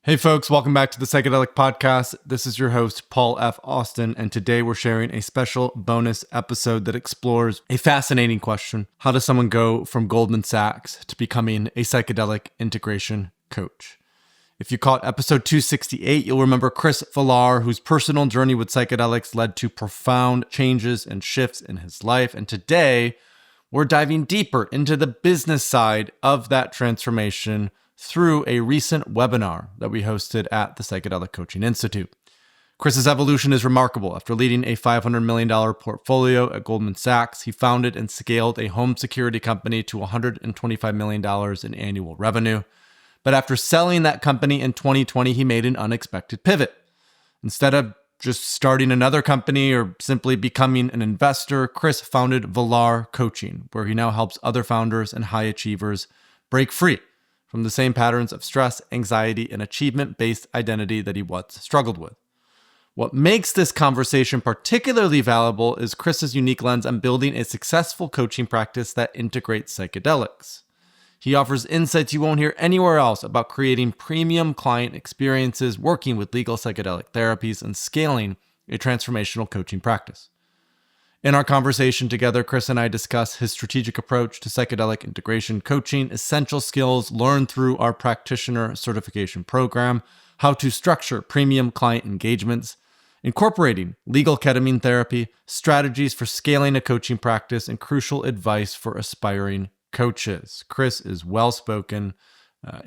Hey folks, welcome back to the Psychedelic Podcast. This is your host, Paul F. Austin, and today we're sharing a special bonus episode that explores a fascinating question. How does someone go from Goldman Sachs to becoming a psychedelic integration coach? If you caught episode 268, you'll remember Chris Villar, whose personal journey with psychedelics led to profound changes and shifts in his life. And today, we're diving deeper into the business side of that transformation through a recent webinar that we hosted at the Psychedelic Coaching Institute. Chris's evolution is remarkable. After leading a $500 million portfolio at Goldman Sachs, he founded and scaled a home security company to $125 million in annual revenue. But after selling that company in 2020, he made an unexpected pivot. Instead of just starting another company or simply becoming an investor, Chris founded Villar Coaching, where he now helps other founders and high achievers break free from the same patterns of stress, anxiety, and achievement-based identity that he once struggled with. What makes this conversation particularly valuable is Chris's unique lens on building a successful coaching practice that integrates psychedelics. He offers insights you won't hear anywhere else about creating premium client experiences, working with legal psychedelic therapies, and scaling a transformational coaching practice. In our conversation together, Chris and I discuss his strategic approach to psychedelic integration coaching, essential skills learned through our practitioner certification program, how to structure premium client engagements, incorporating legal ketamine therapy, strategies for scaling a coaching practice, and crucial advice for aspiring coaches. Chris is well-spoken,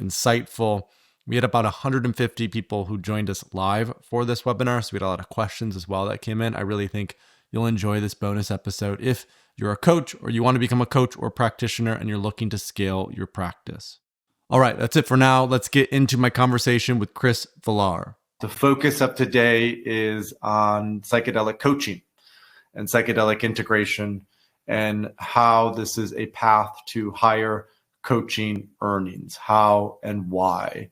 insightful. We had about 150 people who joined us live for this webinar, so we had a lot of questions as well that came in. I really think you'll enjoy this bonus episode if you're a coach or you want to become a coach or practitioner and you're looking to scale your practice. All right, that's it for now. Let's get into my conversation with Chris Villar. The focus of today is on psychedelic coaching and psychedelic integration and how this is a path to higher coaching earnings, how and why.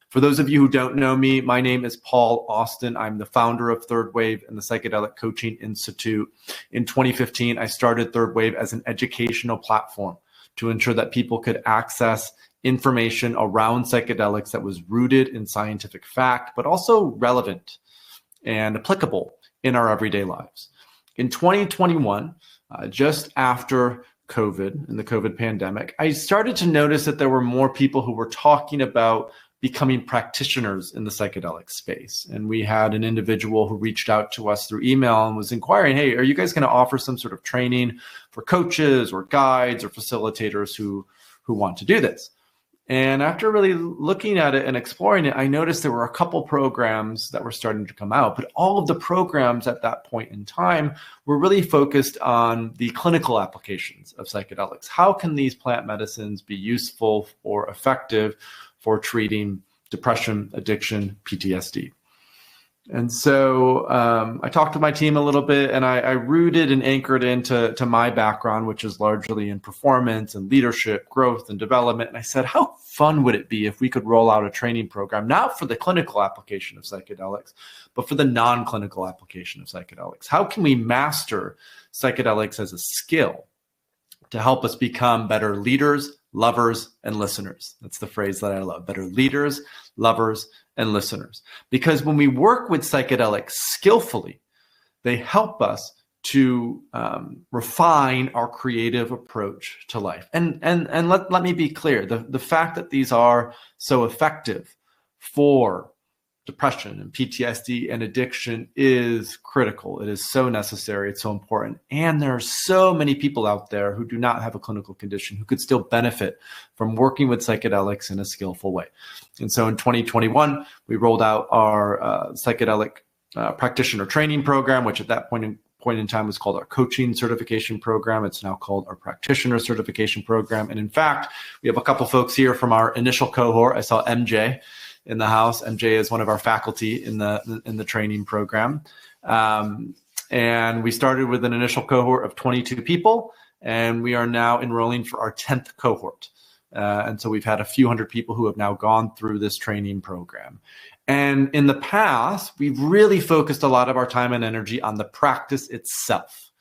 For those of you who don't know me, my name is Paul Austin. I'm the founder of Third Wave and the Psychedelic Coaching Institute. In 2015, I started Third Wave as an educational platform to ensure that people could access information around psychedelics that was rooted in scientific fact, but also relevant and applicable in our everyday lives. In 2021, just after COVID and the COVID pandemic, I started to notice that there were more people who were talking about becoming practitioners in the psychedelic space. And we had an individual who reached out to us through email and was inquiring, hey, are you guys going to offer some sort of training for coaches or guides or facilitators who want to do this? And after really looking at it and exploring it, I noticed there were a couple programs that were starting to come out, but all of the programs at that point in time were really focused on the clinical applications of psychedelics. How can these plant medicines be useful or effective for treating depression, addiction, PTSD? And so I talked to my team a little bit, and I rooted and anchored into my background, which is largely in performance and leadership, growth and development. And I said, how fun would it be if we could roll out a training program, not for the clinical application of psychedelics, but for the non-clinical application of psychedelics? How can we master psychedelics as a skill to help us become better leaders, lovers, and listeners? That's the phrase that I love: better leaders, lovers, and listeners. Because when we work with psychedelics skillfully, they help us to refine our creative approach to life. And let me be clear, the fact that these are so effective for depression and PTSD and addiction is critical. It is so necessary. It's so important. And there are so many people out there who do not have a clinical condition who could still benefit from working with psychedelics in a skillful way. And so in 2021, we rolled out our psychedelic practitioner training program, which at that point in time was called our coaching certification program. It's now called our practitioner certification program. And in fact, we have a couple folks here from our initial cohort. I saw MJ in the house. MJ is one of our faculty in the training program. And we started with an initial cohort of 22 people, and we are now enrolling for our 10th cohort. And so we've had a few hundred people who have now gone through this training program. And in the past, we've really focused a lot of our time and energy on the practice itself,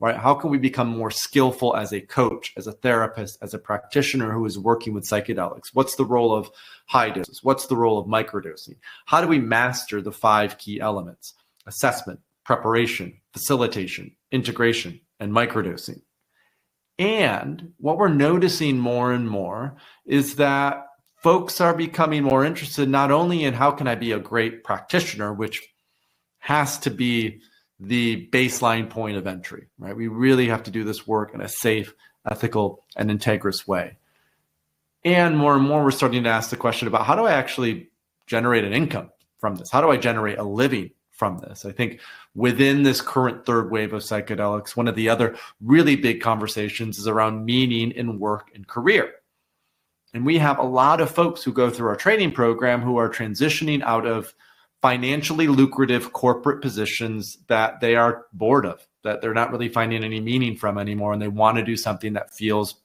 right? How can we become more skillful as a coach, as a therapist, as a practitioner who is working with psychedelics? What's the role of high doses? What's the role of microdosing? How do we master the 5 key elements? Assessment, preparation, facilitation, integration, and microdosing. And what we're noticing more and more is that folks are becoming more interested not only in how can I be a great practitioner, which has to be the baseline point of entry, right? We really have to do this work in a safe, ethical, and integrous way. And more we're starting to ask the question about how do I actually generate an income from this? How do I generate a living from this? I think within this current third wave of psychedelics, one of the other really big conversations is around meaning in work and career. And we have a lot of folks who go through our training program who are transitioning out of financially lucrative corporate positions that they are bored of, that they're not really finding any meaning from anymore, and they want to do something that feels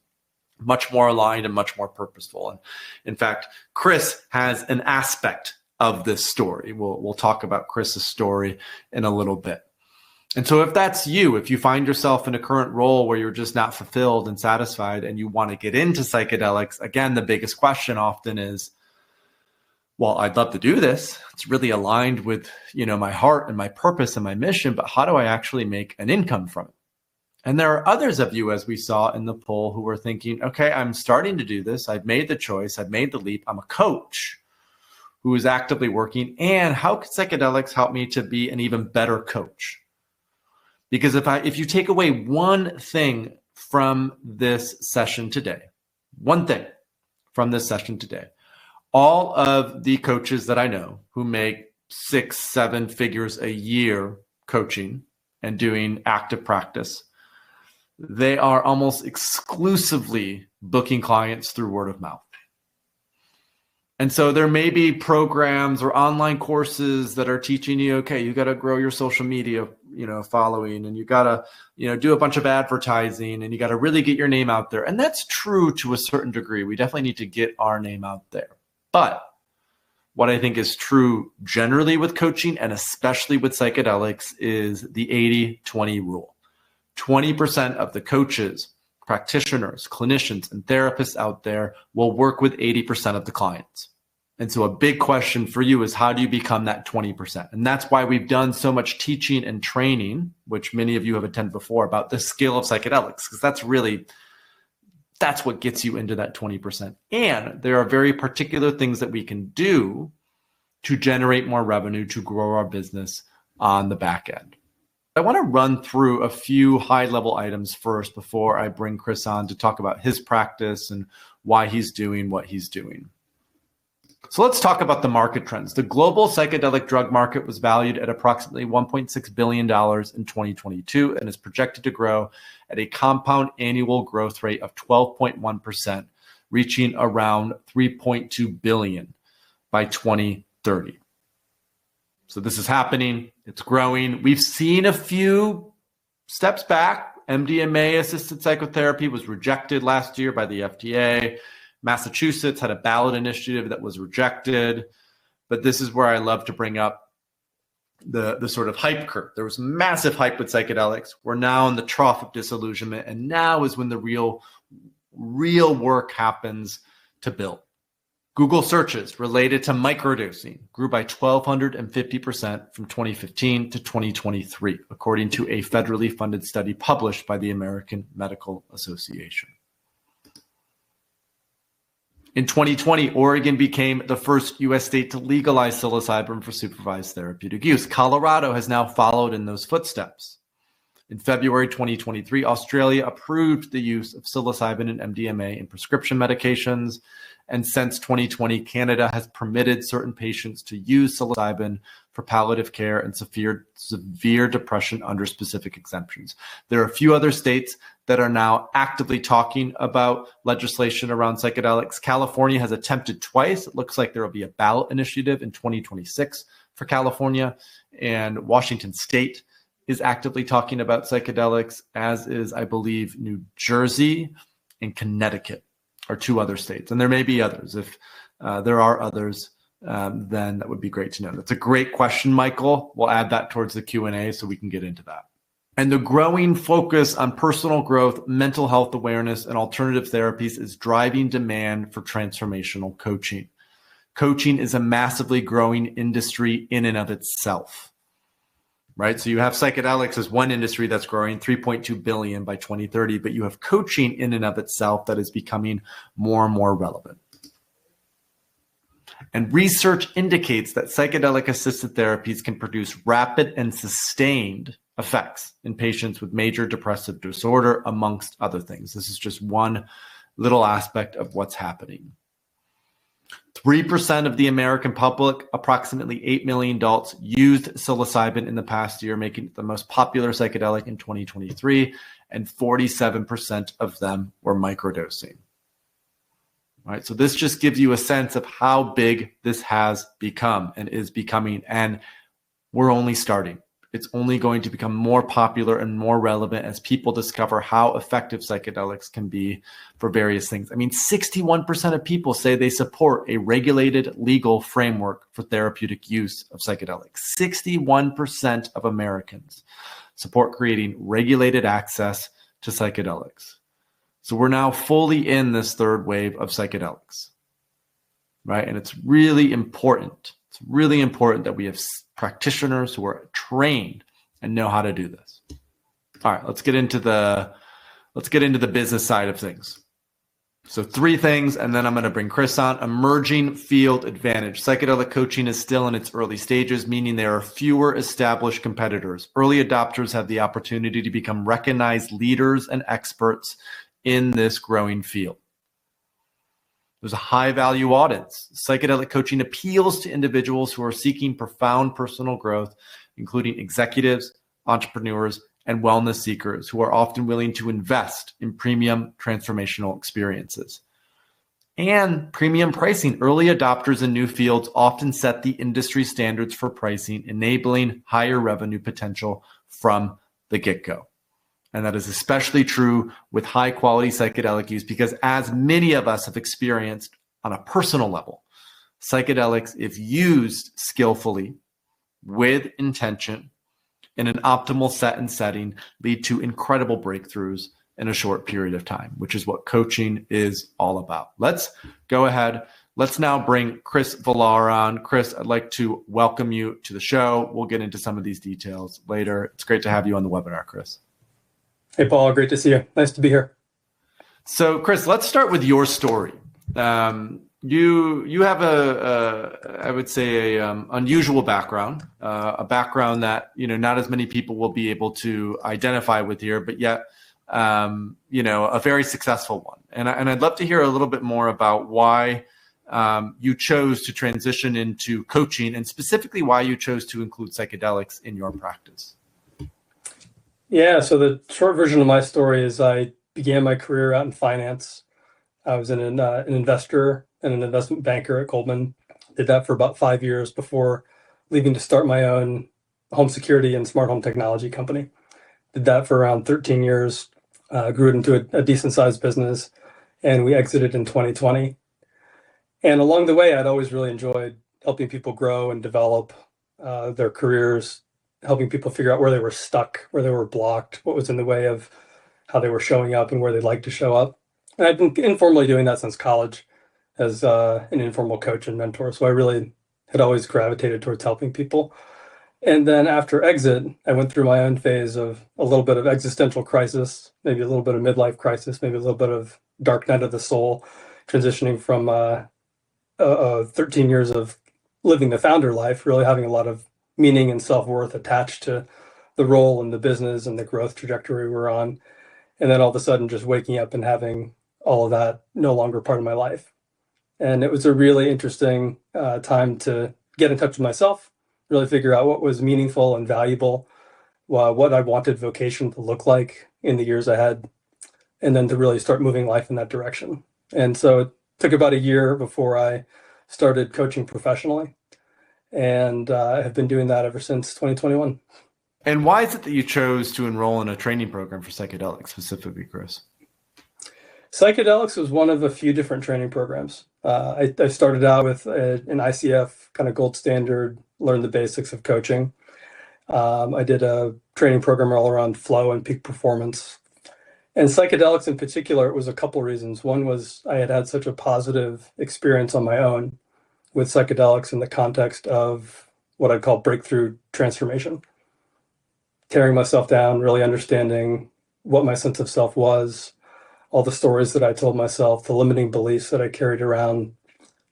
much more aligned and much more purposeful. And in fact, Chris has an aspect of this story. We'll talk about Chris's story in a little bit. And so if that's you, if you find yourself in a current role where you're just not fulfilled and satisfied and you want to get into psychedelics, again, the biggest question often is, well, I'd love to do this. It's really aligned with, my heart and my purpose and my mission, but how do I actually make an income from it? And there are others of you, as we saw in the poll, who are thinking, okay, I'm starting to do this. I've made the choice. I've made the leap. I'm a coach who is actively working. And how can psychedelics help me to be an even better coach? Because if you take away one thing from this session today, all of the coaches that I know who make 6-7 figures a year coaching and doing active practice, they are almost exclusively booking clients through word of mouth. And so there may be programs or online courses that are teaching you, okay, you got to grow your social media, following, and you got to, do a bunch of advertising, and you got to really get your name out there. And that's true to a certain degree. We definitely need to get our name out there. But what I think is true generally with coaching and especially with psychedelics is the 80-20 rule. 20% of the coaches, practitioners, clinicians, and therapists out there will work with 80% of the clients. And so a big question for you is, how do you become that 20%? And that's why we've done so much teaching and training, which many of you have attended before, about the skill of psychedelics, because that's what gets you into that 20%. And there are very particular things that we can do to generate more revenue, to grow our business on the back end. I want to run through a few high-level items first before I bring Chris on to talk about his practice and why he's doing what he's doing. So let's talk about the market trends. The global psychedelic drug market was valued at approximately $1.6 billion in 2022 and is projected to grow at a compound annual growth rate of 12.1%, reaching around $3.2 billion by 2030. So this is happening. It's growing. We've seen a few steps back. MDMA-assisted psychotherapy was rejected last year by the FDA. Massachusetts had a ballot initiative that was rejected. But this is where I love to bring up the sort of hype curve. There was massive hype with psychedelics. We're now in the trough of disillusionment. And now is when the real work happens to build. Google searches related to microdosing grew by 1,250% from 2015 to 2023, according to a federally funded study published by the American Medical Association. In 2020, Oregon became the first U.S. state to legalize psilocybin for supervised therapeutic use. Colorado has now followed in those footsteps. In February 2023, Australia approved the use of psilocybin and MDMA in prescription medications. And since 2020, Canada has permitted certain patients to use psilocybin for palliative care and severe depression under specific exemptions. There are a few other states that are now actively talking about legislation around psychedelics. California has attempted twice. It looks like there will be a ballot initiative in 2026 for California. And Washington State is actively talking about psychedelics, as is, I believe, New Jersey and Connecticut are two other states. And there may be others. If there are others, then that would be great to know. That's a great question, Michael. We'll add that towards the Q&A so we can get into that. And the growing focus on personal growth, mental health awareness, and alternative therapies is driving demand for transformational coaching. Coaching is a massively growing industry in and of itself, right? So you have psychedelics as one industry that's growing 3.2 billion by 2030, but you have coaching in and of itself that is becoming more and more relevant. And research indicates that psychedelic-assisted therapies can produce rapid and sustained effects in patients with major depressive disorder, amongst other things. This is just one little aspect of what's happening. 3% of the American public, approximately 8 million adults, used psilocybin in the past year, making it the most popular psychedelic in 2023, and 47% of them were microdosing. All right, so this just gives you a sense of how big this has become and is becoming, and we're only starting. It's only going to become more popular and more relevant as people discover how effective psychedelics can be for various things. I mean, 61% of people say they support a regulated legal framework for therapeutic use of psychedelics. 61% of Americans support creating regulated access to psychedelics. So we're now fully in this third wave of psychedelics, right? And it's really important. It's really important that we have practitioners who are trained and know how to do this. All right, let's get into the business side of things. So 3 things, and then I'm going to bring Chris on. Emerging field advantage. Psychedelic coaching is still in its early stages, meaning there are fewer established competitors. Early adopters have the opportunity to become recognized leaders and experts in this growing field. There's a high value audience. Psychedelic coaching appeals to individuals who are seeking profound personal growth, including executives, entrepreneurs, and wellness seekers who are often willing to invest in premium transformational experiences. And premium pricing. Early adopters in new fields often set the industry standards for pricing, enabling higher revenue potential from the get-go. And that is especially true with high quality psychedelic use because, as many of us have experienced on a personal level, psychedelics, if used skillfully, with intention, in an optimal set and setting, lead to incredible breakthroughs in a short period of time, which is what coaching is all about. Let's go ahead. Let's now bring Chris Villar on. Chris, I'd like to welcome you to the show. We'll get into some of these details later. It's great to have you on the webinar, Chris. Hey, Paul, great to see you. Nice to be here. So, Chris, let's start with your story. You have I would say, unusual background, a background that not as many people will be able to identify with here, but yet a very successful one. And I'd love to hear a little bit more about why you chose to transition into coaching, and specifically why you chose to include psychedelics in your practice. Yeah, so the short version of my story is I began my career out in finance. I was an investor and an investment banker at Goldman. Did that for about 5 years before leaving to start my own home security and smart home technology company. Did that for around 13 years, grew it into a decent sized business, and we exited in 2020. And along the way, I'd always really enjoyed helping people grow and develop their careers, helping people figure out where they were stuck, where they were blocked, what was in the way of how they were showing up and where they'd like to show up. And I've been informally doing that since college as an informal coach and mentor. So I really had always gravitated towards helping people. And then after exit, I went through my own phase of a little bit of existential crisis, maybe a little bit of midlife crisis, maybe a little bit of dark night of the soul, transitioning from 13 years of living the founder life, really having a lot of meaning and self-worth attached to the role and the business and the growth trajectory we're on. And then all of a sudden just waking up and having all of that no longer part of my life. And it was a really interesting time to get in touch with myself, really figure out what was meaningful and valuable, what I wanted vocation to look like in the years ahead, and then to really start moving life in that direction. And so it took about a year before I started coaching professionally. And I have been doing that ever since 2021. And why is it that you chose to enroll in a training program for psychedelics specifically, Chris? Psychedelics was one of a few different training programs. I started out with an ICF kind of gold standard, learn the basics of coaching. I did a training program all around flow and peak performance. And psychedelics in particular, it was a couple reasons. One was I had had such a positive experience on my own with psychedelics in the context of what I'd call breakthrough transformation. Tearing myself down, really understanding what my sense of self was, all the stories that I told myself, the limiting beliefs that I carried around,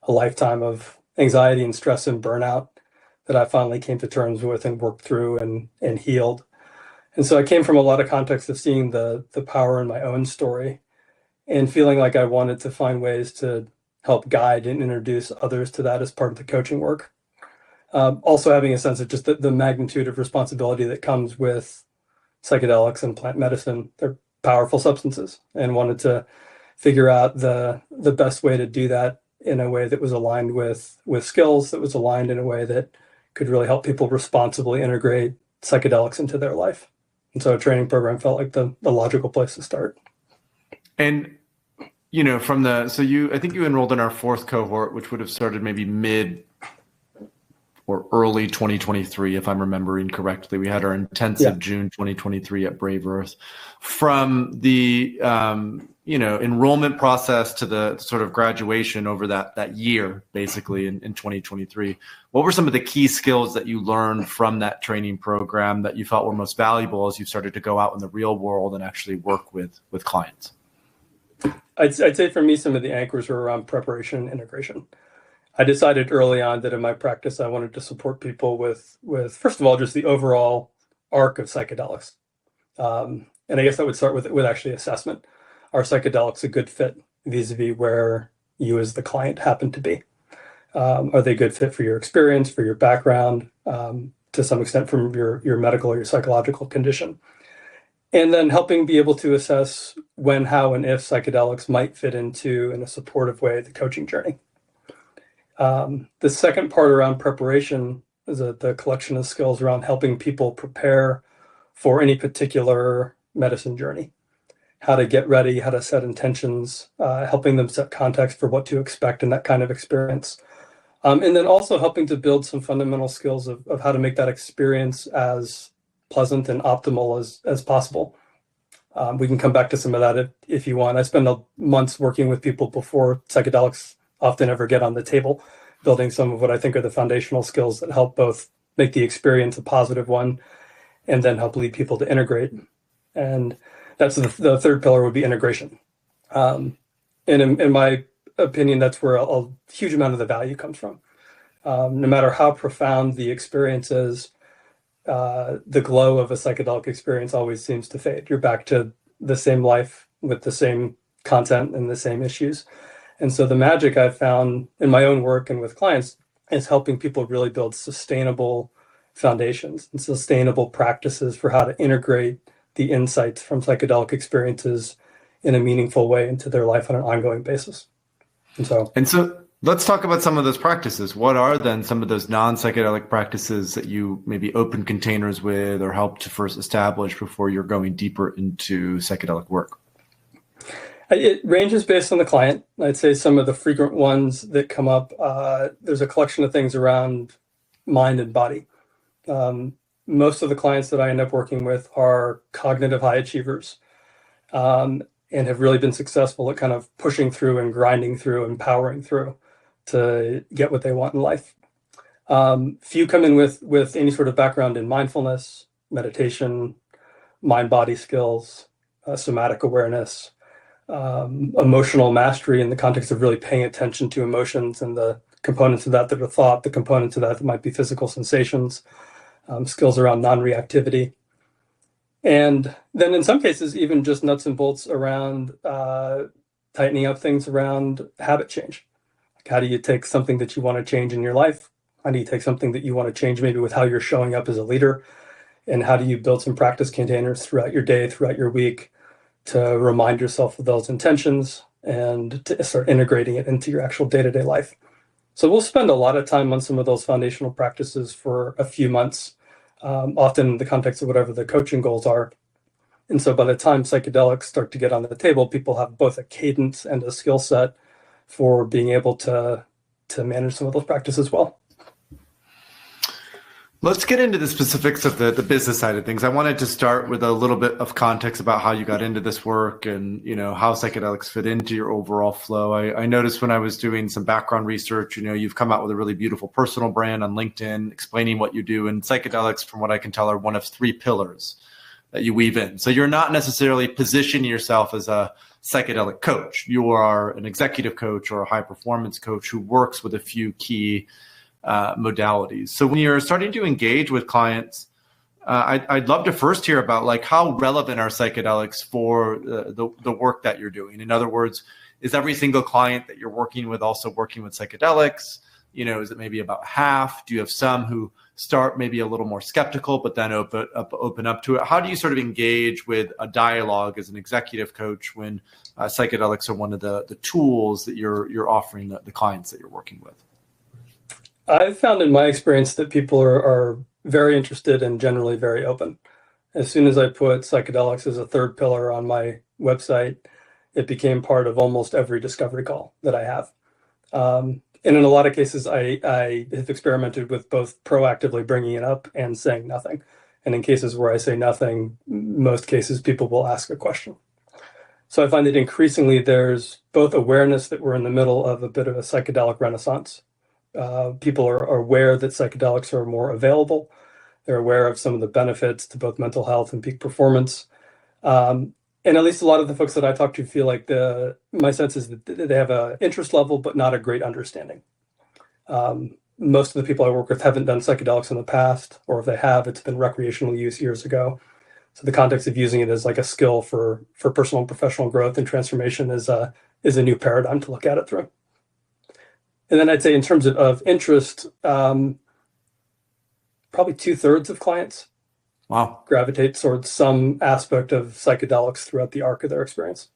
a lifetime of anxiety and stress and burnout that I finally came to terms with and worked through and healed. And so I came from a lot of context of seeing the power in my own story and feeling like I wanted to find ways to help guide and introduce others to that as part of the coaching work. Also having a sense of just the magnitude of responsibility that comes with psychedelics and plant medicine. They're powerful substances, and wanted to figure out the best way to do that in a way that was aligned with skills, that was aligned in a way that could really help people responsibly integrate psychedelics into their life. And so a training program felt like the logical place to start. And, I think you enrolled in our fourth cohort, which would have started maybe mid or early 2023, if I'm remembering correctly. We had our intensive June 2023 at Brave Earth. From the, enrollment process to the sort of graduation over that year, basically in 2023, what were some of the key skills that you learned from that training program that you felt were most valuable as you started to go out in the real world and actually work with clients? I'd say for me, some of the anchors were around preparation and integration. I decided early on that in my practice, I wanted to support people with first of all, just the overall arc of psychedelics. And I guess I would start with actually assessment. Are psychedelics a good fit vis-a-vis where you as the client happen to be? Are they a good fit for your experience, for your background, to some extent from your medical or your psychological condition? And then helping be able to assess when, how, and if psychedelics might fit into, in a supportive way, the coaching journey. The second part around preparation is the collection of skills around helping people prepare for any particular medicine journey, how to get ready, how to set intentions, helping them set context for what to expect in that kind of experience. And then also helping to build some fundamental skills of how to make that experience as pleasant and optimal as possible. We can come back to some of that if you want. I spend months working with people before psychedelics often ever get on the table, building some of what I think are the foundational skills that help both make the experience a positive one and then help lead people to integrate. And that's the third pillar would be integration. And in my opinion, that's where a huge amount of the value comes from. No matter how profound the experience is, the glow of a psychedelic experience always seems to fade. You're back to the same life with the same content and the same issues. And so the magic I've found in my own work and with clients is helping people really build sustainable foundations and sustainable practices for how to integrate the insights from psychedelic experiences in a meaningful way into their life on an ongoing basis. And so let's talk about some of those practices. What are then some of those non-psychedelic practices that you maybe open containers with or help to first establish before you're going deeper into psychedelic work? It ranges based on the client. I'd say some of the frequent ones that come up, there's a collection of things around mind and body. Most of the clients that I end up working with are cognitive high achievers and have really been successful at kind of pushing through and grinding through and powering through to get what they want in life. Few come in with any sort of background in mindfulness, meditation, mind-body skills, somatic awareness, emotional mastery in the context of really paying attention to emotions and the components of that are thought, the components of that might be physical sensations, skills around non-reactivity. And then in some cases, even just nuts and bolts around tightening up things around habit change. Like how do you take something that you want to change in your life? How do you take something that you want to change maybe with how you're showing up as a leader? And how do you build some practice containers throughout your day, throughout your week, to remind yourself of those intentions and to start integrating it into your actual day-to-day life. So we'll spend a lot of time on some of those foundational practices for a few months, often in the context of whatever the coaching goals are. And so by the time psychedelics start to get on the table, people have both a cadence and a skill set for being able to manage some of those practices well. Let's get into the specifics of the business side of things. I wanted to start with a little bit of context about how you got into this work and, how psychedelics fit into your overall flow. I noticed when I was doing some background research, you've come out with a really beautiful personal brand on LinkedIn explaining what you do. And psychedelics, from what I can tell, are one of three pillars that you weave in. So you're not necessarily positioning yourself as a psychedelic coach. You are an executive coach or a high performance coach who works with a few key modalities. So when you're starting to engage with clients, I'd love to first hear about like how relevant are psychedelics for the work that you're doing. In other words, is every single client that you're working with also working with psychedelics? Is it maybe about half? Do you have some who start maybe a little more skeptical, but then open up to it? How do you sort of engage with a dialogue as an executive coach when psychedelics are one of the tools that you're offering the clients that you're working with? I've found in my experience that people are very interested and generally very open. As soon as I put psychedelics as a third pillar on my website, it became part of almost every discovery call that I have. And in a lot of cases, I have experimented with both proactively bringing it up and saying nothing. And in cases where I say nothing, most cases people will ask a question. So I find that increasingly there's both awareness that we're in the middle of a bit of a psychedelic renaissance. People are aware that psychedelics are more available. They're aware of some of the benefits to both mental health and peak performance. And at least a lot of the folks that I talk to feel like my sense is that they have an interest level, but not a great understanding. Most of the people I work with haven't done psychedelics in the past, or if they have, it's been recreational use years ago. So the context of using it as like a skill for personal and professional growth and transformation is a new paradigm to look at it through. And then I'd say in terms of interest, probably 2/3 of clients gravitate towards some aspect of psychedelics throughout the arc of their experience.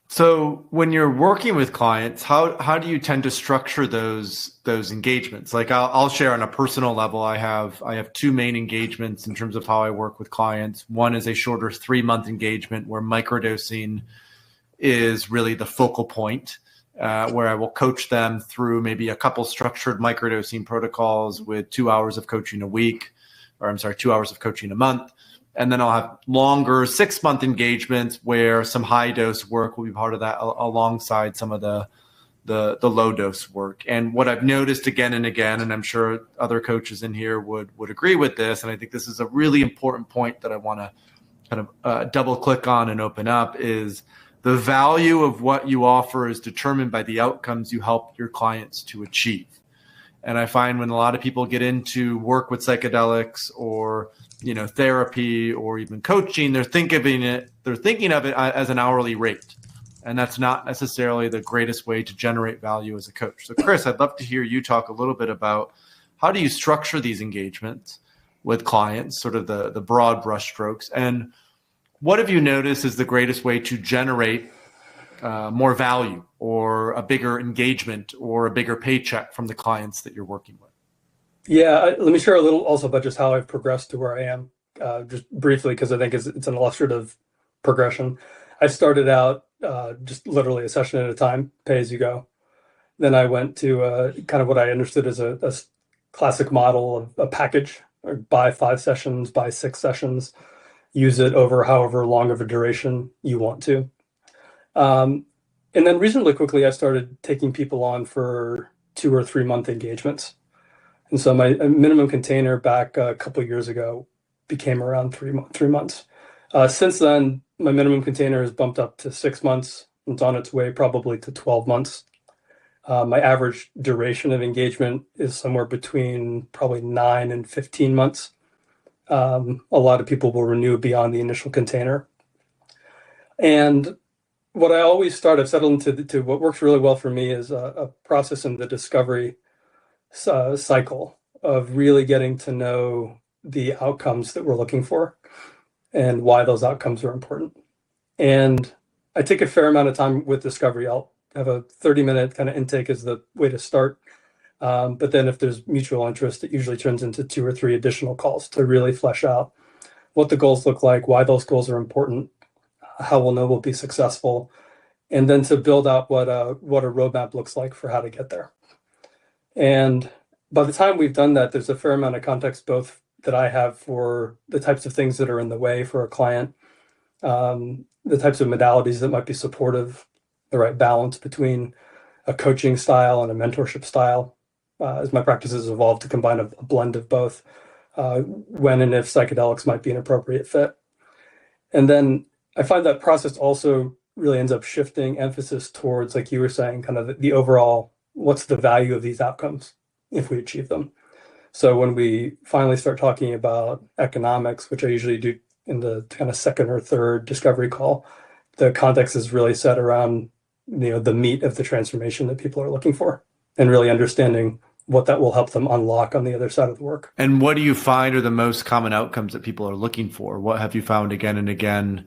So when you're working with clients, how do you tend to structure those engagements? Like I'll share on a personal level, I have two main engagements in terms of how I work with clients. One is a shorter 3-month engagement where microdosing is really the focal point. Where I will coach them through maybe a couple structured microdosing protocols with 2 hours of coaching a week, 2 hours of coaching a month. And then I'll have longer 6-month engagements where some high dose work will be part of that alongside some of the low dose work. And what I've noticed again and again, and I'm sure other coaches in here would agree with this, and I think this is a really important point that I want to kind of double click on and open up, is the value of what you offer is determined by the outcomes you help your clients to achieve. And I find when a lot of people get into work with psychedelics or, therapy or even coaching, they're thinking of it as an hourly rate. And that's not necessarily the greatest way to generate value as a coach. So Chris, I'd love to hear you talk a little bit about how do you structure these engagements with clients, sort of the broad brushstrokes, and what have you noticed is the greatest way to generate more value or a bigger engagement or a bigger paycheck from the clients that you're working with? Yeah, let me share a little also about just how I've progressed to where I am, just briefly, because I think it's an illustrative progression. I started out just literally a session at a time, pay as you go. Then I went to kind of what I understood as a classic model of a package, or buy 5 sessions, buy 6 sessions, use it over however long of a duration you want to. And then reasonably quickly, I started taking people on for 2 or 3 month engagements. And so my minimum container back a couple of years ago became around 3 months. Since then, my minimum container has bumped up to 6 months. It's on its way probably to 12 months. My average duration of engagement is somewhere between probably 9 and 15 months. A lot of people will renew beyond the initial container. And what I always start, I've settled into what works really well for me is a process in the discovery cycle of really getting to know the outcomes that we're looking for and why those outcomes are important. And I take a fair amount of time with discovery. I'll have a 30-minute kind of intake as the way to start. But then if there's mutual interest, it usually turns into 2 or 3 additional calls to really flesh out what the goals look like, why those goals are important, how we'll know we'll be successful, and then to build out what a roadmap looks like for how to get there. And by the time we've done that, there's a fair amount of context both that I have for the types of things that are in the way for a client, the types of modalities that might be supportive, the right balance between a coaching style and a mentorship style, as my practice has evolved to combine a blend of both, when and if psychedelics might be an appropriate fit. And then I find that process also really ends up shifting emphasis towards, like you were saying, kind of the overall, what's the value of these outcomes if we achieve them? So when we finally start talking about economics, which I usually do in the kind of second or third discovery call, the context is really set around, the meat of the transformation that people are looking for, and really understanding what that will help them unlock on the other side of the work. And what do you find are the most common outcomes that people are looking for? What have you found again and again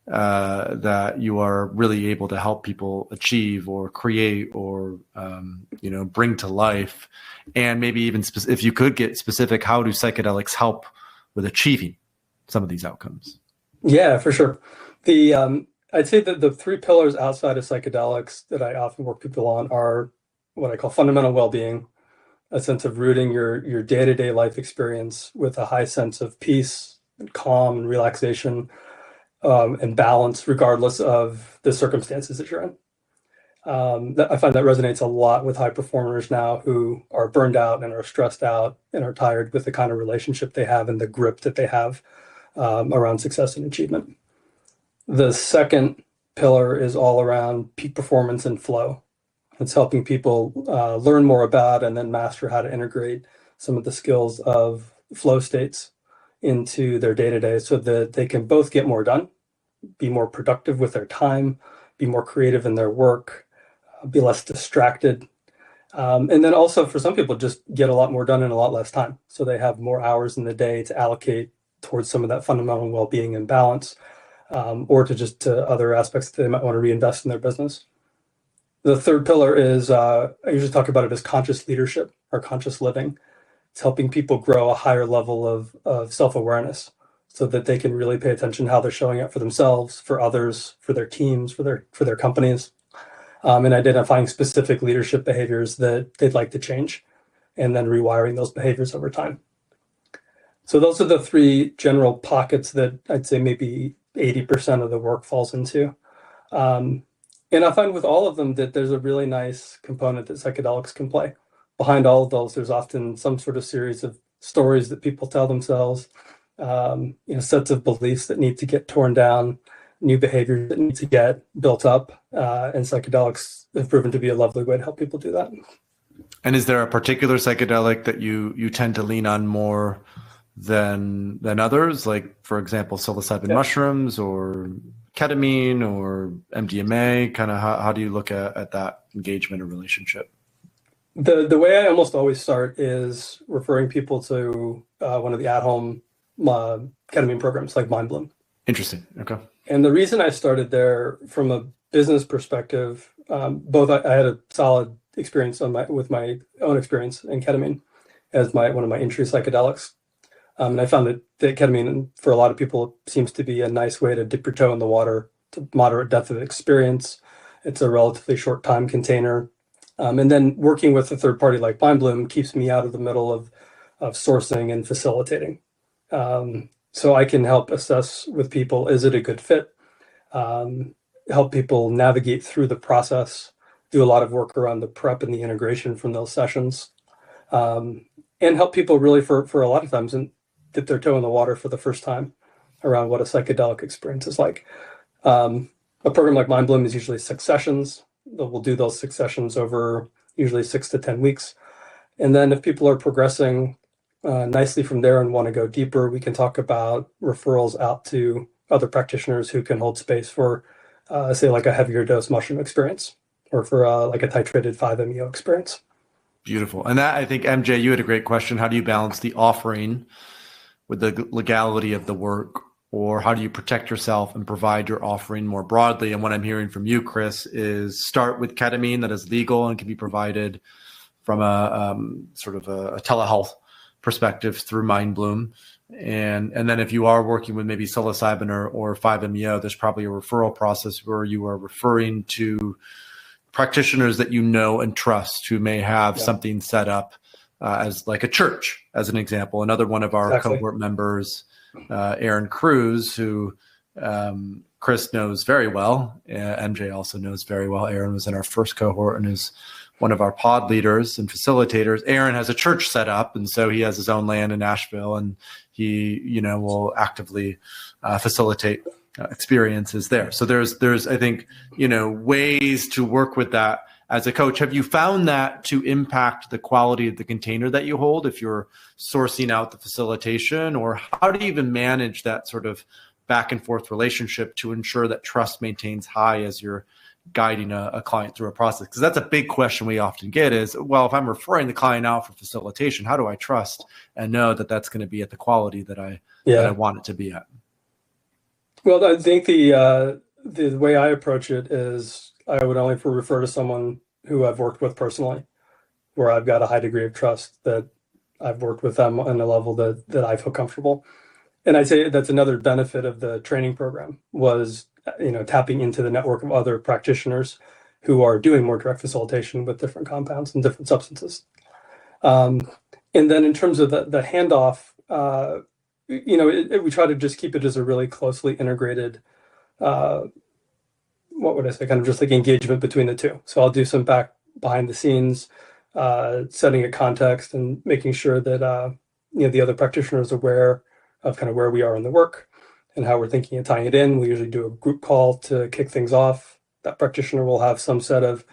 that you are really able to help people achieve or create or bring to life? And maybe even if you could get specific, how do psychedelics help with achieving some of these outcomes? Yeah, for sure. I'd say that the three pillars outside of psychedelics that I often work people on are what I call fundamental well-being, a sense of rooting your day-to-day life experience with a high sense of peace and calm and relaxation, and balance, regardless of the circumstances that you're in. I find that resonates a lot with high performers now who are burned out and are stressed out and are tired with the kind of relationship they have and the grip that they have around success and achievement. The second pillar is all around peak performance and flow. It's helping people learn more about and then master how to integrate some of the skills of flow states into their day-to-day so that they can both get more done, be more productive with their time, be more creative in their work, be less distracted. And then also for some people, just get a lot more done in a lot less time. So they have more hours in the day to allocate towards some of that fundamental well-being and balance, or to other aspects that they might want to reinvest in their business. The third pillar is, I usually talk about it as conscious leadership or conscious living. It's helping people grow a higher level of self-awareness so that they can really pay attention to how they're showing up for themselves, for others, for their teams, for their companies, and identifying specific leadership behaviors that they'd like to change, and then rewiring those behaviors over time. So those are the three general pockets that I'd say maybe 80% of the work falls into. And I find with all of them that there's a really nice component that psychedelics can play. Behind all of those, there's often some sort of series of stories that people tell themselves, sets of beliefs that need to get torn down, new behaviors that need to get built up, and psychedelics have proven to be a lovely way to help people do that. And is there a particular psychedelic that you tend to lean on more than others? Like, for example, psilocybin mushrooms or ketamine or MDMA? Kind of how do you look at that engagement or relationship? The way I almost always start is referring people to one of the at-home ketamine programs like MindBloom. Interesting. Okay. And the reason I started there from a business perspective, both I had a solid experience with my own experience in ketamine as one of my entry psychedelics. And I found that ketamine, for a lot of people, seems to be a nice way to dip your toe in the water to moderate depth of experience. It's a relatively short time container. And then working with a third party like MindBloom keeps me out of the middle of sourcing and facilitating. So I can help assess with people, is it a good fit? Help people navigate through the process, do a lot of work around the prep and the integration from those sessions, and help people really for a lot of times and dip their toe in the water for the first time around what a psychedelic experience is like. A program like MindBloom is usually 6 sessions. We'll do those 6 sessions over usually 6 to 10 weeks. And then if people are progressing nicely from there and want to go deeper, we can talk about referrals out to other practitioners who can hold space for, say, like a heavier dose mushroom experience, or for like a titrated 5-MeO experience. Beautiful. And that, I think, MJ, you had a great question. How do you balance the offering with the legality of the work? Or how do you protect yourself and provide your offering more broadly? And what I'm hearing from you, Chris, is start with ketamine that is legal and can be provided from a sort of a telehealth perspective through MindBloom. And then if you are working with maybe psilocybin or 5-MeO, there's probably a referral process where you are referring to practitioners that you know and trust who may have something set up as like a church, as an example. Another one of our Exactly. cohort members, Aaron Cruz, who Chris knows very well. MJ also knows very well. Aaron was in our first cohort and is one of our pod leaders and facilitators. Aaron has a church set up, and so he has his own land in Nashville, and he, will actively facilitate experiences there. So there's I think, ways to work with that as a coach. Have you found that to impact the quality of the container that you hold if you're sourcing out the facilitation, or how do you even manage that sort of back and forth relationship to ensure that trust maintains high as you're guiding a client through a process? Because that's a big question we often get is, well, if I'm referring the client out for facilitation, how do I trust and know that that's going to be at the quality that I want it to be at? Well, I think the way I approach it is I would only refer to someone who I've worked with personally, where I've got a high degree of trust that I've worked with them on a level that I feel comfortable. And I'd say that's another benefit of the training program was, tapping into the network of other practitioners who are doing more direct facilitation with different compounds and different substances. And then in terms of the handoff, we try to just keep it as a really closely integrated, what would I say, kind of just like engagement between the two. So I'll do some behind the scenes, setting a context and making sure that, the other practitioner is aware of kind of where we are in the work and how we're thinking and tying it in. We usually do a group call to kick things off. That practitioner will have some set of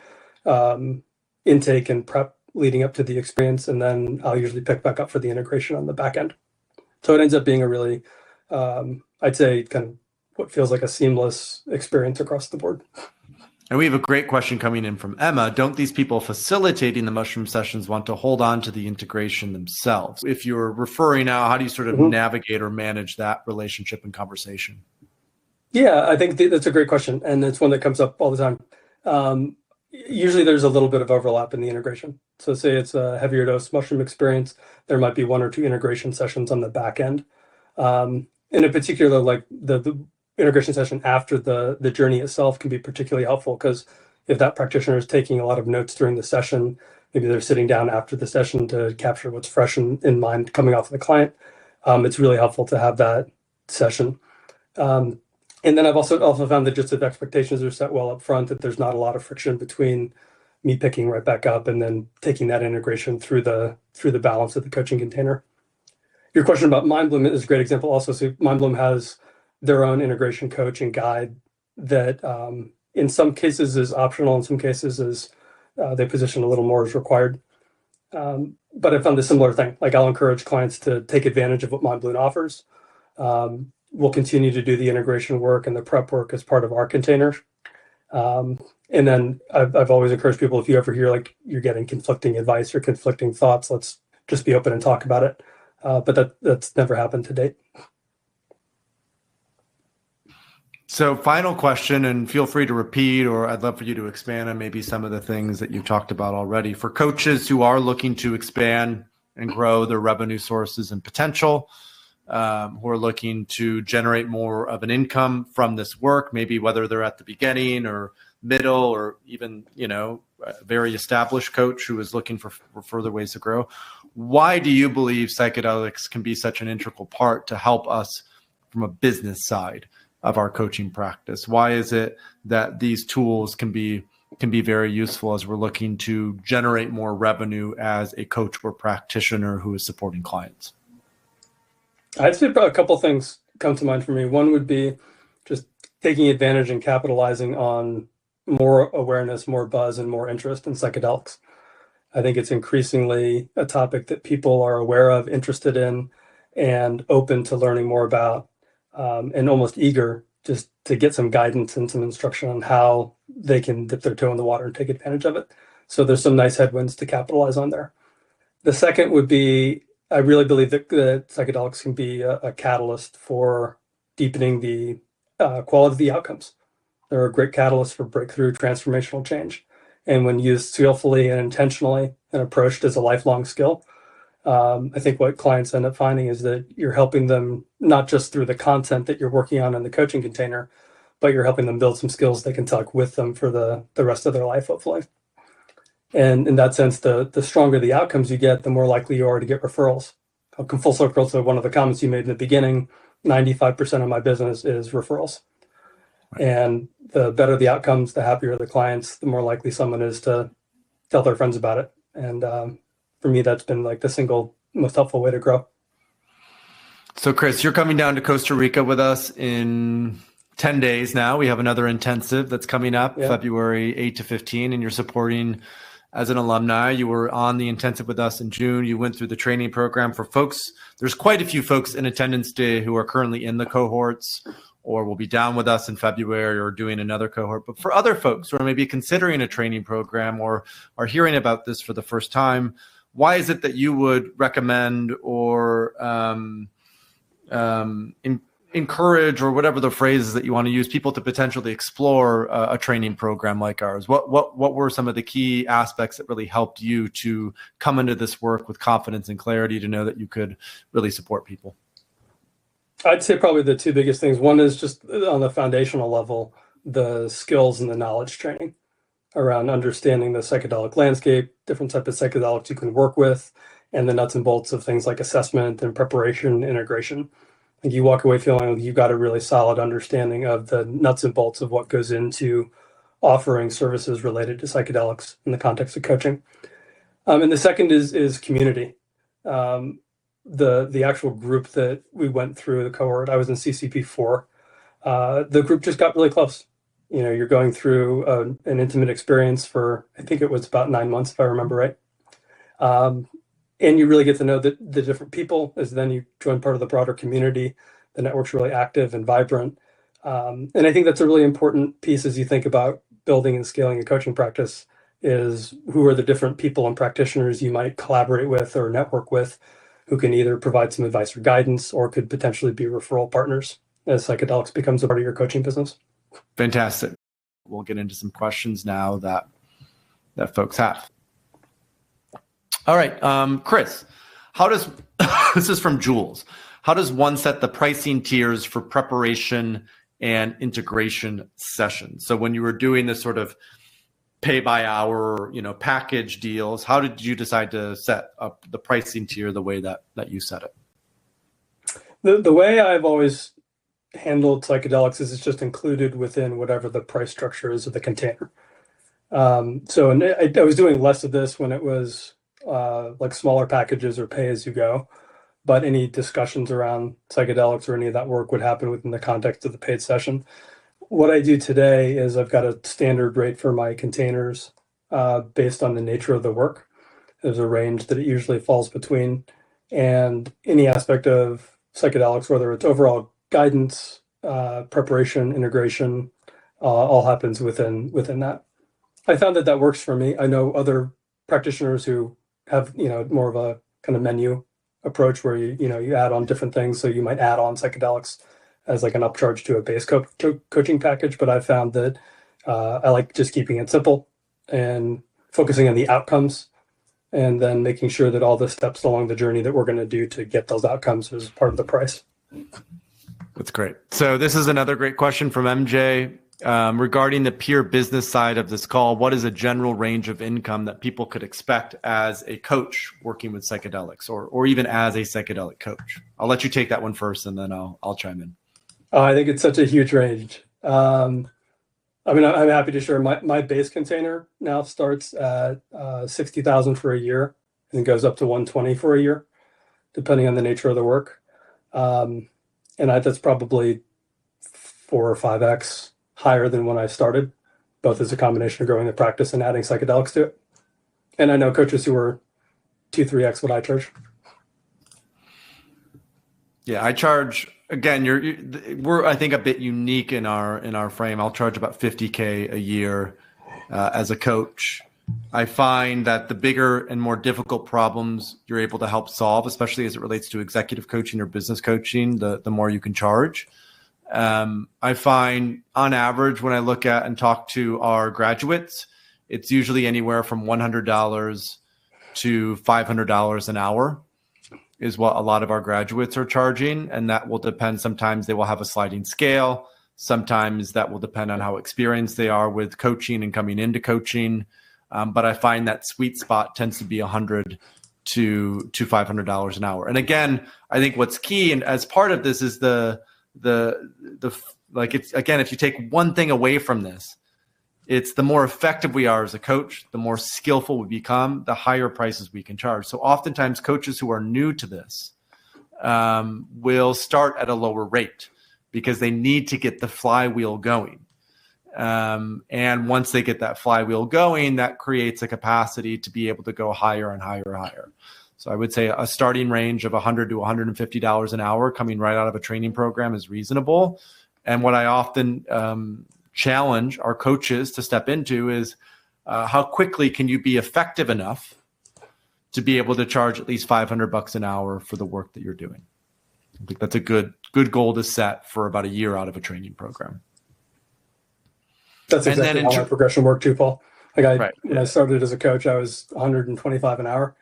intake and prep leading up to the experience, and then I'll usually pick back up for the integration on the back end. So it ends up being a really, I'd say, kind of what feels like a seamless experience across the board. And we have a great question coming in from Emma. Don't these people facilitating the mushroom sessions want to hold on to the integration themselves? If you're referring out, how do you sort of navigate or manage that relationship and conversation? Yeah, I think that's a great question. And it's one that comes up all the time. Usually there's a little bit of overlap in the integration. So say it's a heavier dose mushroom experience, there might be 1 or 2 integration sessions on the back end. In a particular, like the integration session after the journey itself can be particularly helpful, because if that practitioner is taking a lot of notes during the session, maybe they're sitting down after the session to capture what's fresh in mind coming off of the client. It's really helpful to have that session. And then I've also found that just if expectations are set well up front, that there's not a lot of friction between me picking right back up and then taking that integration through the balance of the coaching container. Your question about MindBloom is a great example also. So MindBloom has their own integration coach and guide that in some cases is optional, in some cases is they position a little more as required. But I found a similar thing. Like I'll encourage clients to take advantage of what MindBloom offers. We'll continue to do the integration work and the prep work as part of our container. And then I've always encouraged people, if you ever hear like you're getting conflicting advice or conflicting thoughts, let's just be open and talk about it. But that's never happened to date. So final question, and feel free to repeat, or I'd love for you to expand on maybe some of the things that you've talked about already. For coaches who are looking to expand and grow their revenue sources and potential, who are looking to generate more of an income from this work, maybe whether they're at the beginning or middle or even, a very established coach who is looking for further ways to grow. Why do you believe psychedelics can be such an integral part to help us from a business side of our coaching practice? Why is it that these tools can be very useful as we're looking to generate more revenue as a coach or practitioner who is supporting clients? I'd say a couple things come to mind for me. One would be just taking advantage and capitalizing on more awareness, more buzz, and more interest in psychedelics. I think it's increasingly a topic that people are aware of, interested in, and open to learning more about, and almost eager just to get some guidance and some instruction on how they can dip their toe in the water and take advantage of it. So there's some nice headwinds to capitalize on there. The second would be, I really believe that psychedelics can be a catalyst for deepening the quality of the outcomes. They're a great catalyst for breakthrough transformational change. And when used skillfully and intentionally and approached as a lifelong skill, I think what clients end up finding is that you're helping them not just through the content that you're working on in the coaching container, but you're helping them build some skills they can take with them for the rest of their life, hopefully. And in that sense, the stronger the outcomes you get, the more likely you are to get referrals. I'll come full circle to one of the comments you made in the beginning. 95% of my business is referrals. Right. And the better the outcomes, the happier the clients, the more likely someone is to tell their friends about it. And for me, that's been like the single most helpful way to grow. So Chris, you're coming down to Costa Rica with us in 10 days now. We have another intensive that's coming up, February 8 to 15, and you're supporting as an alumni. You were on the intensive with us in June. You went through the training program for folks. There's quite a few folks in attendance today who are currently in the cohorts or will be down with us in February or doing another cohort. But for other folks who are maybe considering a training program or are hearing about this for the first time, why is it that you would recommend or encourage, or whatever the phrase is that you want to use, people to potentially explore a training program like ours? What were some of the key aspects that really helped you to come into this work with confidence and clarity to know that you could really support people? I'd say probably the two biggest things. One is just on the foundational level, the skills and the knowledge training around understanding the psychedelic landscape, different types of psychedelics you can work with, and the nuts and bolts of things like assessment and preparation, integration. And you walk away feeling like you've got a really solid understanding of the nuts and bolts of what goes into offering services related to psychedelics in the context of coaching. And the second is community. The actual group that we went through the cohort, I was in CCP4. The group just got really close. You know, you're going through an intimate experience for, I think it was about 9 months, if I remember right. And you really get to know the different people as then you join part of the broader community. The network's really active and vibrant. And I think that's a really important piece as you think about building and scaling a coaching practice, is who are the different people and practitioners you might collaborate with or network with, who can either provide some advice or guidance or could potentially be referral partners as psychedelics becomes a part of your coaching business. Fantastic. We'll get into some questions now that folks have. All right, Chris, how does, this is from Jules, how does one set the pricing tiers for preparation and integration sessions? So when you were doing this sort of pay by hour, package deals, how did you decide to set up the pricing tier the way that you set it? The way I've always handled psychedelics is it's just included within whatever the price structure is of the container. So I was doing less of this when it was like smaller packages or pay as you go, but any discussions around psychedelics or any of that work would happen within the context of the paid session. What I do today is I've got a standard rate for my containers based on the nature of the work. There's a range that it usually falls between, and any aspect of psychedelics, whether it's overall guidance, preparation, integration, all happens within that. I found that works for me. I know other practitioners who have more of a kind of menu approach where you add on different things. So you might add on psychedelics as like an upcharge to a base coaching package. But I found that I like just keeping it simple and focusing on the outcomes, and then making sure that all the steps along the journey that we're going to do to get those outcomes is part of the price. That's great. So this is another great question from MJ. Regarding the pure business side of this call, what is a general range of income that people could expect as a coach working with psychedelics, or even as a psychedelic coach? I'll let you take that one first, and then I'll chime in. I think it's such a huge range. I'm happy to share my base container now starts at $60,000 for a year and goes up to $120,000 for a year, depending on the nature of the work. And that's probably 4 or 5x higher than when I started, both as a combination of growing the practice and adding psychedelics to it. And I know coaches who are 2-3x what I charge. Yeah, I charge, again, we're I think a bit unique in our frame. I'll charge about $50K a year as a coach. I find that the bigger and more difficult problems you're able to help solve, especially as it relates to executive coaching or business coaching, the more you can charge. I find on average, when I look at and talk to our graduates, it's usually anywhere from $100 to $500 an hour is what a lot of our graduates are charging. And that will depend. Sometimes they will have a sliding scale. Sometimes that will depend on how experienced they are with coaching and coming into coaching. But I find that sweet spot tends to be $100 to $500 an hour. And again, I think what's key, and as part of this, is the like, it's, again, if you take one thing away from this, it's the more effective we are as a coach, the more skillful we become, the higher prices we can charge. So oftentimes coaches who are new to this will start at a lower rate because they need to get the flywheel going. And once they get that flywheel going, that creates a capacity to be able to go higher and higher and higher. So I would say a starting range of $100 to $150 an hour coming right out of a training program is reasonable. And what I often challenge our coaches to step into is how quickly can you be effective enough to be able to charge at least $500 an hour for the work that you're doing. I think that's a good goal to set for about a year out of a training program. That's exactly how my progression worked too, Paul. When I started as a coach, I was $125 an hour.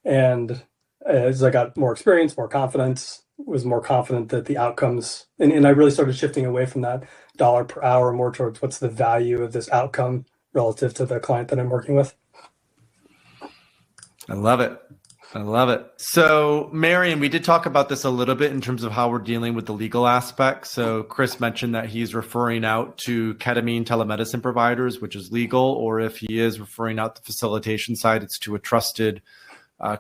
And as I got more experience, more confidence, was more confident that the outcomes, and I really started shifting away from that dollar per hour more towards what's the value of this outcome relative to the client that I'm working with. I love it. So, Marion, we did talk about this a little bit in terms of how we're dealing with the legal aspect. So Chris mentioned that he's referring out to ketamine telemedicine providers, which is legal, or if he is referring out the facilitation side, it's to a trusted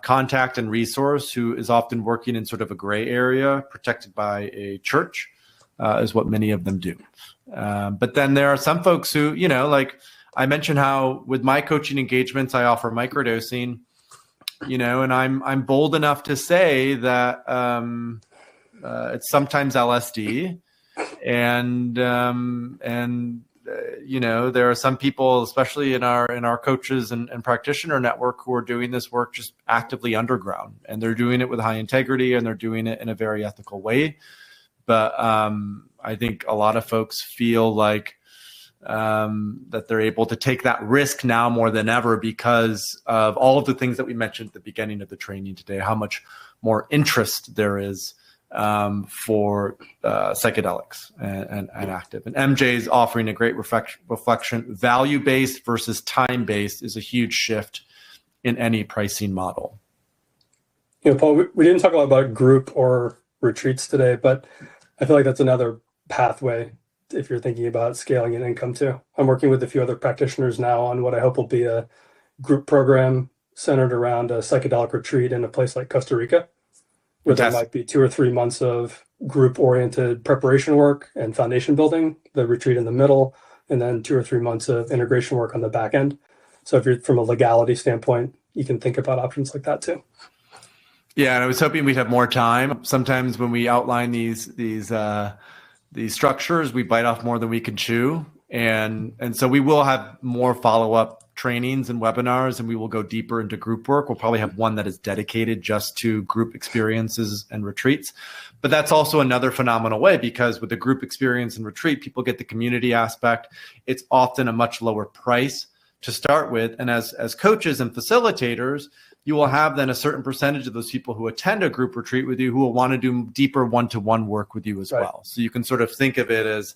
contact and resource who is often working in sort of a gray area protected by a church, is what many of them do. But then there are some folks who, like I mentioned how with my coaching engagements, I offer microdosing, and I'm bold enough to say that it's sometimes LSD, and there are some people, especially in our coaches and practitioner network, who are doing this work just actively underground, and they're doing it with high integrity, and they're doing it in a very ethical way. But I think a lot of folks feel like that they're able to take that risk now more than ever because of all of the things that we mentioned at the beginning of the training today, how much more interest there is for psychedelics and active. And MJ is offering a great reflection. Value-based versus time-based is a huge shift in any pricing model. Paul, we didn't talk a lot about group or retreats today, but I feel like that's another pathway if you're thinking about scaling an income too. I'm working with a few other practitioners now on what I hope will be a group program centered around a psychedelic retreat in a place like Costa Rica, where there might be 2 or 3 months of group-oriented preparation work and foundation building, the retreat in the middle, and then 2 or 3 months of integration work on the back end. So if you're from a legality standpoint, you can think about options like that too. Yeah, and I was hoping we'd have more time. Sometimes when we outline these structures, we bite off more than we can chew. And so we will have more follow-up trainings and webinars, and we will go deeper into group work. We'll probably have one that is dedicated just to group experiences and retreats. But that's also another phenomenal way, because with the group experience and retreat, people get the community aspect. It's often a much lower price to start with. And as coaches and facilitators, you will have then a certain percentage of those people who attend a group retreat with you who will want to do deeper one-to-one work with you as well. So you can sort of think of it as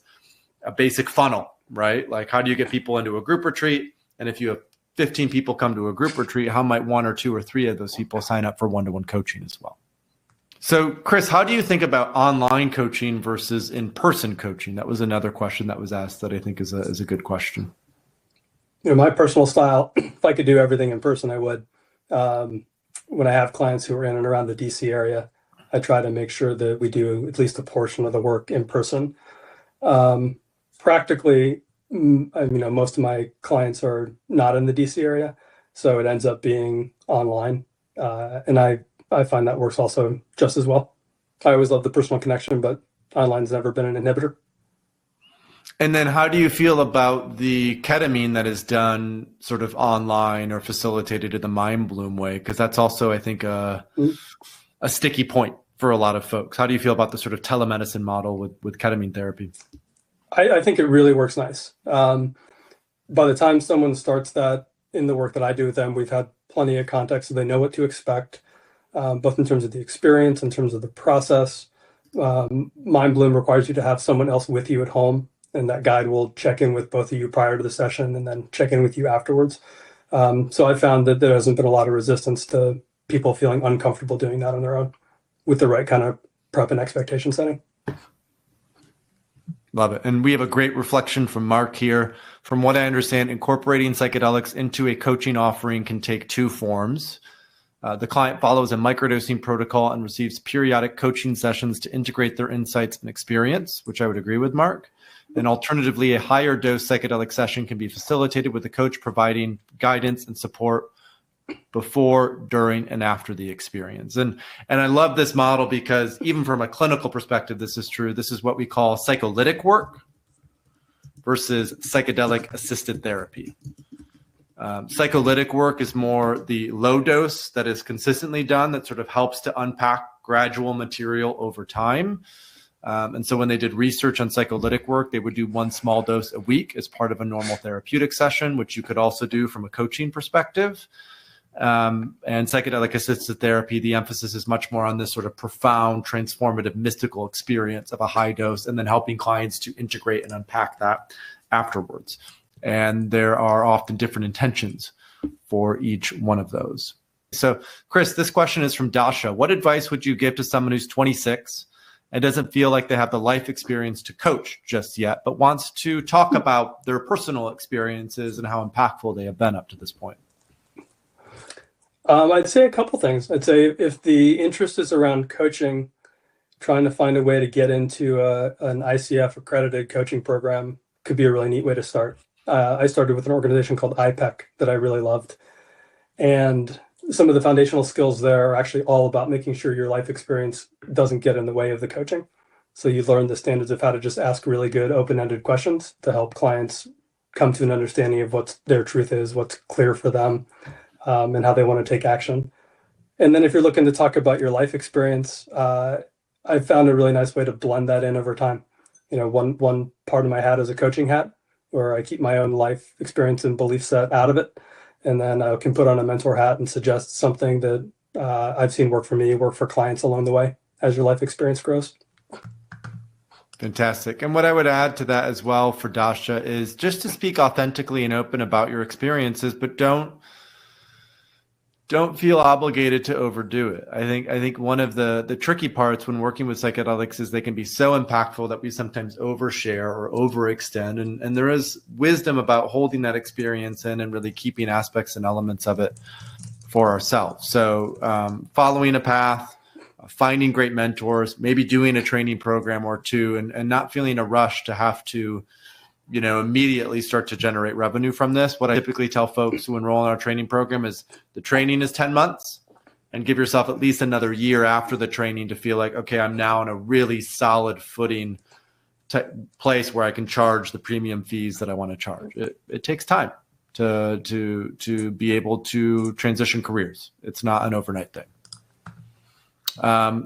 a basic funnel, right? Like, how do you get people into a group retreat? And if you have 15 people come to a group retreat, how might 1 or 2 or 3 of those people sign up for one-to-one coaching as well? So Chris, how do you think about online coaching versus in-person coaching? That was another question that was asked that I think is a good question. My personal style, if I could do everything in person, I would. When I have clients who are in and around the DC area, I try to make sure that we do at least a portion of the work in person. Practically, most of my clients are not in the DC area, so it ends up being online. And I find that works also just as well. I always love the personal connection, but online's never been an inhibitor. And then how do you feel about the ketamine that is done sort of online or facilitated in the Mind Bloom way? Because that's also, I think, a sticky point for a lot of folks. How do you feel about the sort of telemedicine model with ketamine therapy? I think it really works nice. By the time someone starts that in the work that I do with them, we've had plenty of context, so they know what to expect, both in terms of the experience, in terms of the process. Mind Bloom requires you to have someone else with you at home, and that guide will check in with both of you prior to the session and then check in with you afterwards. So I found that there hasn't been a lot of resistance to people feeling uncomfortable doing that on their own with the right kind of prep and expectation setting. Love it. And we have a great reflection from Mark here. From what I understand, incorporating psychedelics into a coaching offering can take two forms. The client follows a microdosing protocol and receives periodic coaching sessions to integrate their insights and experience, which I would agree with Mark. And alternatively, a higher dose psychedelic session can be facilitated with the coach providing guidance and support before, during, and after the experience. And I love this model because even from a clinical perspective, this is true. This is what we call psycholytic work versus psychedelic assisted therapy. Psycholytic work is more the low dose that is consistently done that sort of helps to unpack gradual material over time. And so when they did research on psycholytic work, they would do one small dose a week as part of a normal therapeutic session, which you could also do from a coaching perspective. And psychedelic assisted therapy, the emphasis is much more on this sort of profound, transformative, mystical experience of a high dose, and then helping clients to integrate and unpack that afterwards. And there are often different intentions for each one of those. So, Chris, this question is from Dasha. What advice would you give to someone who's 26 and doesn't feel like they have the life experience to coach just yet, but wants to talk about their personal experiences and how impactful they have been up to this point? I'd say a couple things. I'd say if the interest is around coaching, trying to find a way to get into an ICF accredited coaching program could be a really neat way to start. I started with an organization called IPEC that I really loved. And some of the foundational skills there are actually all about making sure your life experience doesn't get in the way of the coaching. So you learn the standards of how to just ask really good open-ended questions to help clients come to an understanding of what their truth is, what's clear for them, and how they want to take action. And then if you're looking to talk about your life experience, I found a really nice way to blend that in over time. You know, one part of my hat is a coaching hat, where I keep my own life experience and belief set out of it. And then I can put on a mentor hat and suggest something that I've seen work for me, work for clients along the way as your life experience grows. Fantastic. And what I would add to that as well for Dasha is just to speak authentically and open about your experiences, but don't feel obligated to overdo it. I think one of the tricky parts when working with psychedelics is they can be so impactful that we sometimes overshare or overextend. And there is wisdom about holding that experience in and really keeping aspects and elements of it for ourselves. So following a path, finding great mentors, maybe doing a training program or two, and not feeling a rush to have to immediately start to generate revenue from this. What I typically tell folks who enroll in our training program is the training is 10 months and give yourself at least another year after the training to feel like, okay, I'm now in a really solid footing place where I can charge the premium fees that I want to charge. It takes time to be able to transition careers. It's not an overnight thing.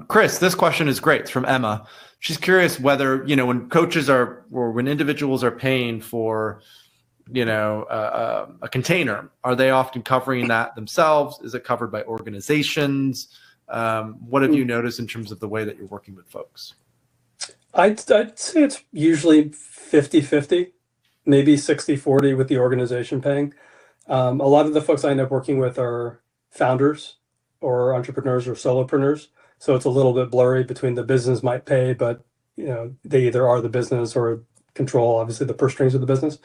Chris, this question is great. It's from Emma. She's curious whether, when coaches or when individuals are paying for, a container, are they often covering that themselves? Is it covered by organizations? What have you noticed in terms of the way that you're working with folks? I'd say it's usually 50-50, maybe 60-40 with the organization paying. A lot of the folks I end up working with are founders or entrepreneurs or solopreneurs. So it's a little bit blurry between the business might pay, but they either are the business or control, obviously, the purse strings of the business.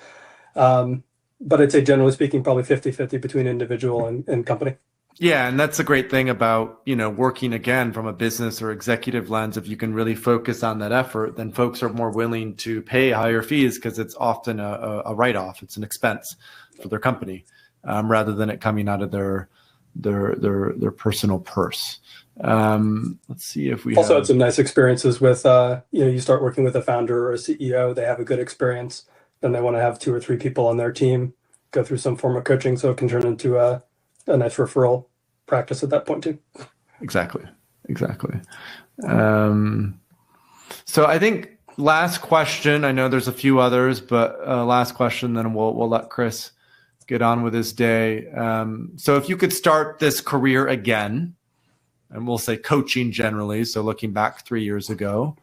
But I'd say generally speaking, probably 50-50 between individual and company. Yeah, and that's the great thing about, working again from a business or executive lens. If you can really focus on that effort, then folks are more willing to pay higher fees because it's often a write-off. It's an expense for their company rather than it coming out of their personal purse. Let's see if we also had some nice experiences with, you start working with a founder or a CEO, they have a good experience, then they want to have 2 or 3 people on their team go through some form of coaching. So it can turn into a nice referral practice at that point too. Exactly. So I think last question, I know there's a few others, but last question, then we'll let Chris get on with his day. So if you could start this career again, and we'll say coaching generally, so looking back 3 years ago,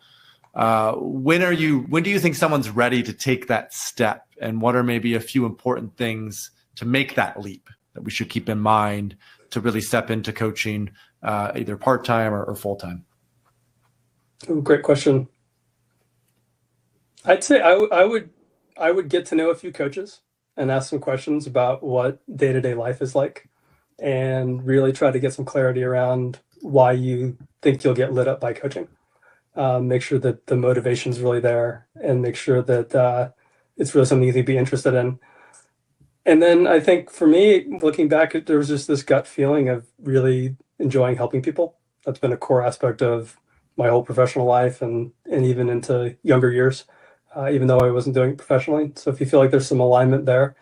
when do you think someone's ready to take that step? And what are maybe a few important things to make that leap? that we should keep in mind to really step into coaching, either part-time or full-time? Ooh, great question. I'd say I would get to know a few coaches and ask some questions about what day-to-day life is like, and really try to get some clarity around why you think you'll get lit up by coaching. Make sure that the motivation is really there, and make sure that it's really something you think be interested in. And then I think for me, looking back, there was just this gut feeling of really enjoying helping people. That's been a core aspect of my whole professional life, and even into younger years, even though I wasn't doing it professionally. So if you feel like there's some alignment there,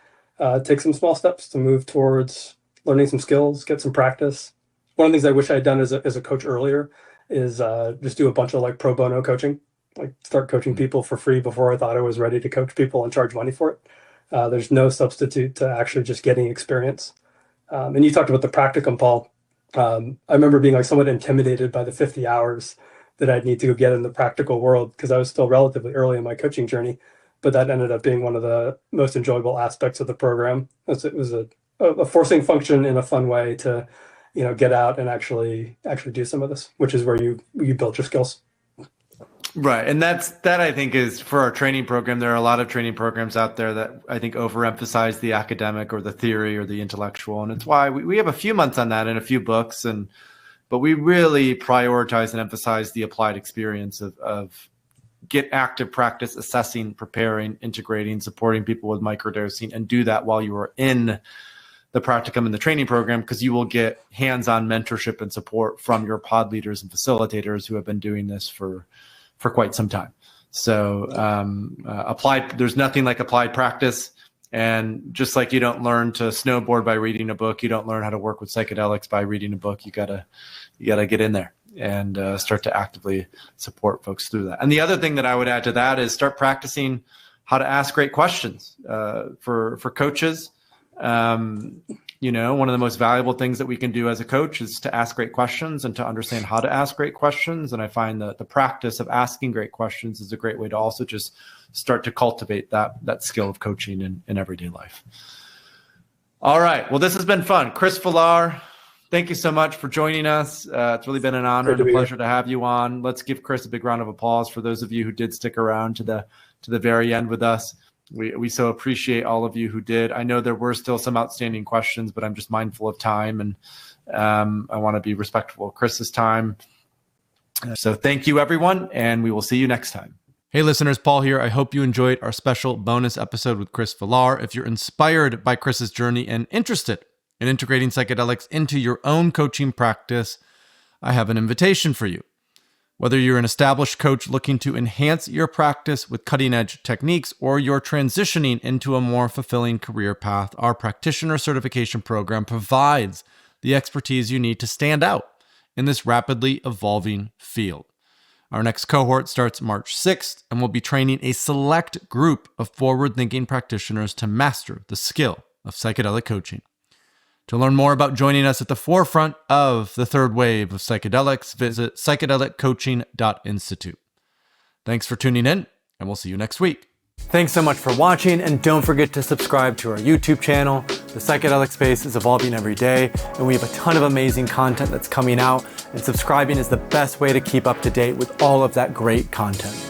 take some small steps to move towards learning some skills, get some practice. One of the things I wish I had done as a coach earlier is just do a bunch of like pro bono coaching, like start coaching people for free before I thought I was ready to coach people and charge money for it. There's no substitute to actually just getting experience. And you talked about the practicum, Paul. I remember being like somewhat intimidated by the 50 hours that I'd need to go get in the practical world, because I was still relatively early in my coaching journey. But that ended up being one of the most enjoyable aspects of the program. It was a forcing function in a fun way to, get out and actually do some of this, which is where you build your skills. Right. And that I think is for our training program. There are a lot of training programs out there that I think overemphasize the academic or the theory or the intellectual. And it's why we have a few months on that and a few books. But we really prioritize and emphasize the applied experience of get active practice, assessing, preparing, integrating, supporting people with microdosing, and do that while you are in the practicum and the training program, because you will get hands-on mentorship and support from your pod leaders and facilitators who have been doing this for quite some time. So there's nothing like applied practice. And just like you don't learn to snowboard by reading a book, you don't learn how to work with psychedelics by reading a book. You gotta get in there and start to actively support folks through that. And the other thing that I would add to that is start practicing how to ask great questions for coaches. One of the most valuable things that we can do as a coach is to ask great questions and to understand how to ask great questions. And I find that the practice of asking great questions is a great way to also just start to cultivate that skill of coaching in everyday life. All right. Well, this has been fun. Chris Villar, thank you so much for joining us. It's really been an honor and a pleasure to have you on. Let's give Chris a big round of applause for those of you who did stick around to the very end with us. We so appreciate all of you who did. I know there were still some outstanding questions, but I'm just mindful of time, and I want to be respectful of Chris's time. So thank you, everyone, and we will see you next time. Hey, listeners, Paul here. I hope you enjoyed our special bonus episode with Chris Villar. If you're inspired by Chris's journey and interested in integrating psychedelics into your own coaching practice, I have an invitation for you. Whether you're an established coach looking to enhance your practice with cutting-edge techniques, or you're transitioning into a more fulfilling career path, our practitioner certification program provides the expertise you need to stand out in this rapidly evolving field. Our next cohort starts March 6th, and we'll be training a select group of forward-thinking practitioners to master the skill of psychedelic coaching. To learn more about joining us at the forefront of the third wave of psychedelics, visit psychedeliccoaching.institute. Thanks for tuning in, and we'll see you next week. Thanks so much for watching, and don't forget to subscribe to our YouTube channel. The psychedelic space is evolving every day, and we have a ton of amazing content that's coming out, and subscribing is the best way to keep up to date with all of that great content.